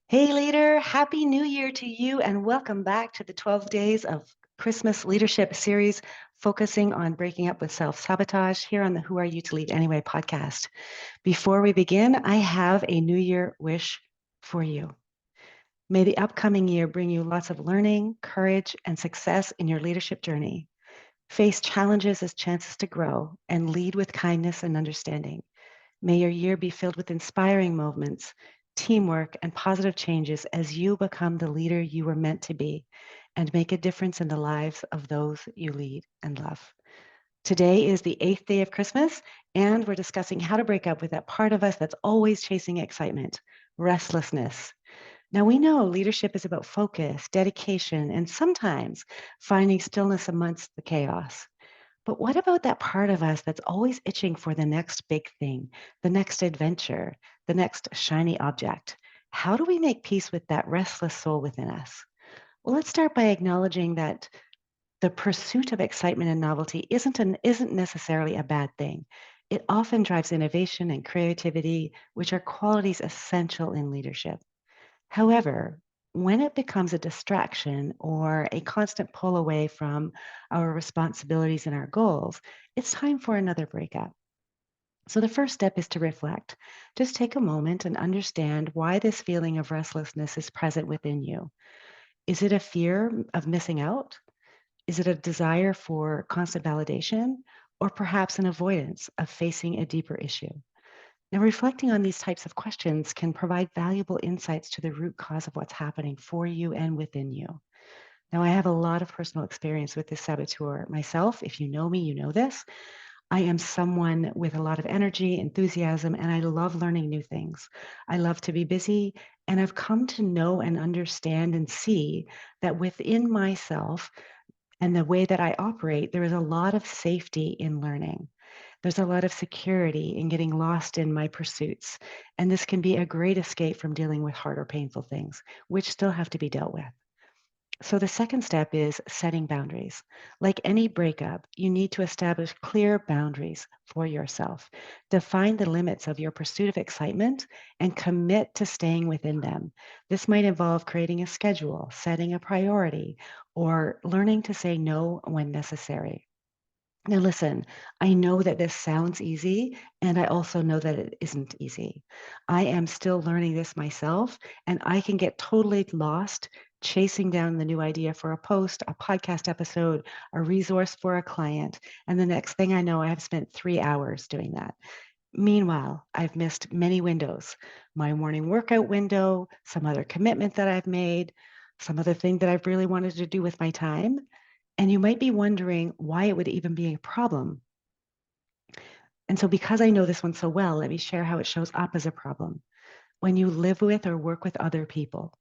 Hey, leader, happy new year to you, and welcome back to the 12 Days of Christmas Leadership series, focusing on breaking up with self sabotage here on the Who Are You to Lead Anyway podcast. Before we begin, I have a new year wish for you. May the upcoming year bring you lots of learning, courage, and success in your leadership journey. Face challenges as chances to grow and lead with kindness and understanding. May your year be filled with inspiring moments, teamwork, and positive changes as you become the leader you were meant to be and make a difference in the lives of those you lead and love. Today is the eighth day of Christmas, and we're discussing how to break up with that part of us that's always chasing excitement, restlessness. Now, we know leadership is about focus, dedication, and sometimes finding stillness amongst the chaos. But what about that part of us that's always itching for the next big thing, the next adventure, the next shiny object? How do we make peace with that restless soul within us? Well, let's start by acknowledging that the pursuit of excitement and novelty isn't necessarily a bad thing. It often drives innovation and creativity, which are qualities essential in leadership. However, when it becomes a distraction or a constant pull away from our responsibilities and our goals, it's time for another breakup. So, the first step is to reflect. Just take a moment and understand why this feeling of restlessness is present within you. Is it a fear of missing out? Is it a desire for constant validation? Or perhaps an avoidance of facing a deeper issue? Now, reflecting on these types of questions can provide valuable insights to the root cause of what's happening for you and within you. Now, I have a lot of personal experience with this saboteur myself. If you know me, you know this. I am someone with a lot of energy, enthusiasm, and I love learning new things. I love to be busy, and I've come to know and understand and see that within myself and the way that I operate, there is a lot of safety in learning. There's a lot of security in getting lost in my pursuits. And this can be a great escape from dealing with hard or painful things, which still have to be dealt with. So the second step is setting boundaries. Like any breakup, you need to establish clear boundaries for yourself. Define the limits of your pursuit of excitement and commit to staying within them. This might involve creating a schedule, setting a priority, or learning to say no when necessary. Now, listen, I know that this sounds easy, and I also know that it isn't easy. I am still learning this myself, and I can get totally lost chasing down the new idea for a post, a podcast episode, a resource for a client. And the next thing I know, I have spent 3 hours doing that. Meanwhile, I've missed many windows, my morning workout window, some other commitment that I've made, some other thing that I've really wanted to do with my time. And you might be wondering why it would even be a problem. And so, because I know this one so well, let me share how it shows up as a problem. When you live with or work with other people,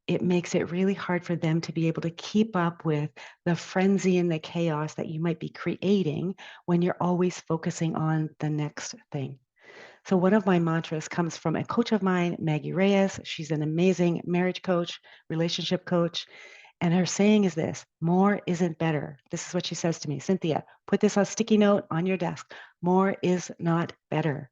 it makes it really hard for them to be able to keep up with the frenzy and the chaos that you might be creating when you're always focusing on the next thing. So, one of my mantras comes from a coach of mine, Maggie Reyes. She's an amazing marriage coach, relationship coach. And her saying is this: more isn't better. This is what she says to me: Cynthia, put this on a sticky note on your desk. More is not better.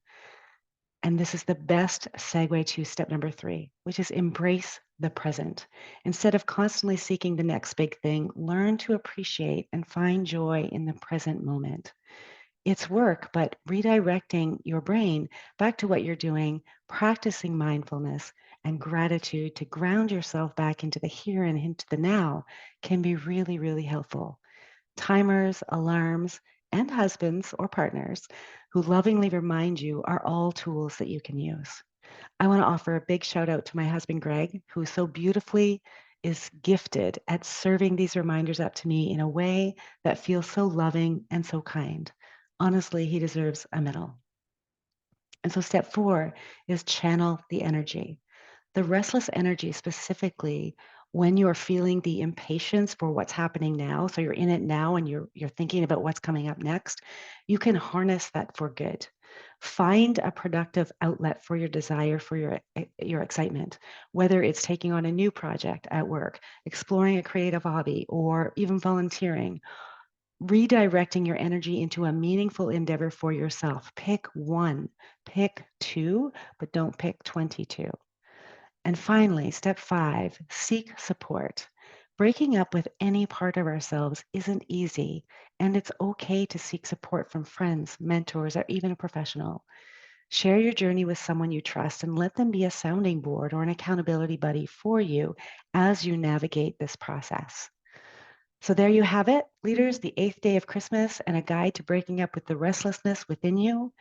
And this is the best segue to step number three, which is embrace the present. Instead of constantly seeking the next big thing, learn to appreciate and find joy in the present moment. It's work, but redirecting your brain back to what you're doing, practicing mindfulness and gratitude to ground yourself back into the here and into the now can be really, really helpful. Timers, alarms, and husbands or partners who lovingly remind you are all tools that you can use. I want to offer a big shout out to my husband, Greg, who so beautifully is gifted at serving these reminders up to me in a way that feels so loving and so kind. Honestly, he deserves a medal. And so, step four is channel the energy. The restless energy, specifically when you're feeling the impatience for what's happening now, so you're in it now and you're thinking about what's coming up next, you can harness that for good. Find a productive outlet for your desire, for your excitement, whether it's taking on a new project at work, exploring a creative hobby, or even volunteering. Redirecting your energy into a meaningful endeavor for yourself. Pick one, pick two, but don't pick 22. And finally, step 5, seek support. Breaking up with any part of ourselves isn't easy, and it's okay to seek support from friends, mentors, or even a professional. Share your journey with someone you trust and let them be a sounding board or an accountability buddy for you as you navigate this process. So there you have it, leaders, the 8th day of Christmas and a guide to breaking up with the restlessness within you.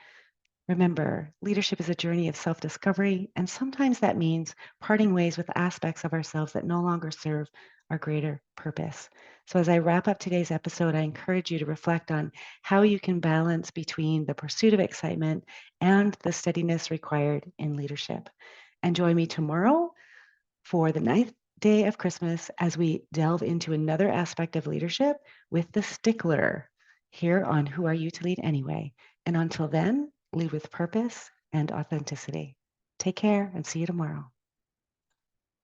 Remember, leadership is a journey of self-discovery, and sometimes that means parting ways with aspects of ourselves that no longer serve our greater purpose. So as I wrap up today's episode, I encourage you to reflect on how you can balance between the pursuit of excitement and the steadiness required in leadership. And join me tomorrow for the 9th day of Christmas as we delve into another aspect of leadership with the stickler here on Who Are You to Lead Anyway? And until then, lead with purpose and authenticity. Take care and see you tomorrow.